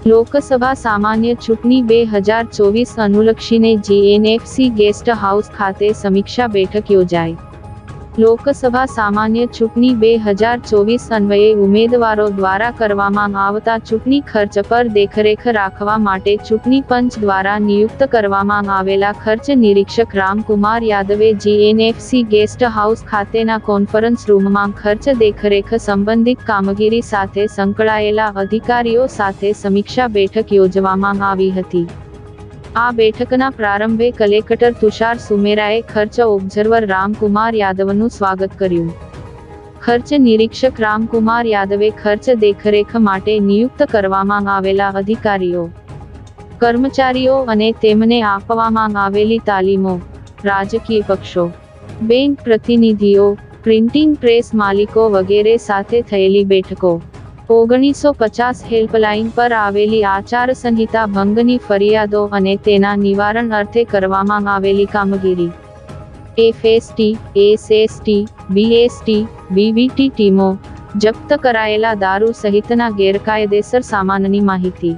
લોકસભા સામાન્ય ચૂંટણી 2024 અનુલક્ષીને જીએનએફસી ગેસ્ટ હાઉસ ખાતે સમીક્ષા બેઠક યોજાઈ. લોકસભા સામાન્ય ચૂંટણી 2024 અન્વયે ઉમેદવારો દ્વારા કરવામાં આવતા ચૂંટણી ખર્ચ પર દેખરેખ રાખવા માટે ચૂંટણી પંચ દ્વારા નિયુક્ત કરવામાં આવેલા ખર્ચ નિરીક્ષક રામકુમાર યાદવે જીએનએફસી ગેસ્ટ હાઉસ ખાતેના કોન્ફરન્સ રૂમમાં ખર્ચ દેખરેખ સંબંધિત કામગીરી સાથે સંકળાયેલા અધિકારીઓ સાથે સમીક્ષા બેઠક યોજવામાં આવી હતી. આ બેઠકના પ્રારંભે કલેક્ટર તુષાર સુમેરાએ ખર્ચ ઓબ્ઝર્વર રામકુમાર યાદવનું સ્વાગત કર્યું. ખર્ચ નિરીક્ષક રામકુમાર યાદવે ખર્ચ દેખરેખ માટે નિયુક્ત કરવામાં આવેલા અધિકારીઓ, કર્મચારીઓ અને તેમને આપવામાં આવેલી તાલીમો, રાજકીય પક્ષો, બેંક પ્રતિનિધિઓ, પ્રિન્ટિંગ પ્રેસ માલિકો વગેરે સાથે થયેલી બેઠકો, 1950 હેલ્પલાઇન પર આવેલી આચારસંહિતા ભંગની ફરિયાદો અને તેના નિવારણ અર્થે કરવામાં આવેલી કામગીરી, એફએસટી, એસએસટી, બીએસટી, બીવીટી ટીમો, જપ્ત કરાયેલા દારૂ સહિતના ગેરકાયદેસર સામાનની માહિતી,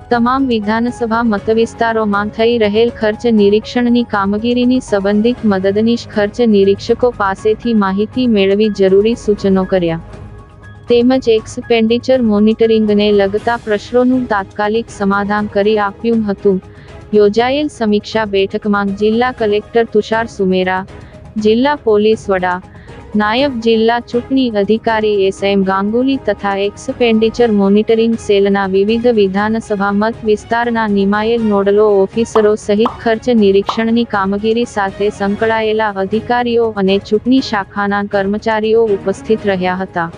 તમામ વિધાનસભા મતવિસ્તારોમાં થઈ રહેલ ખર્ચ નિરીક્ષણની કામગીરીની સંબંધિત મદદનીશ ખર્ચ નિરીક્ષકો પાસેથી માહિતી મેળવી જરૂરી સૂચનો કર્યા. તેમજ એક્સપેન્ડિચર મોનિટરિંગને લગતા પ્રશ્નોનું તાત્કાલિક સમાધાન કરી આપ્યું હતું. યોજાયેલ સમીક્ષા બેઠકમાં જિલ્લા કલેક્ટર તુષાર સુમેરા, જિલ્લા પોલીસ વડા, નાયબ જિલ્લા ચૂંટણી અધિકારી એસએમ ગાંગુલી તથા એક્સપેન્ડિચર મોનિટરિંગ સેલના વિવિધ વિધાનસભા મત વિસ્તારના નિમાયેલ નોડલો ઓફિસરો સહિત ખર્ચ નિરીક્ષણની કામગીરી સાથે સંકળાયેલા અધિકારીઓ અને ચૂંટણી શાખાના કર્મચારીઓ ઉપસ્થિત રહ્યા હતા.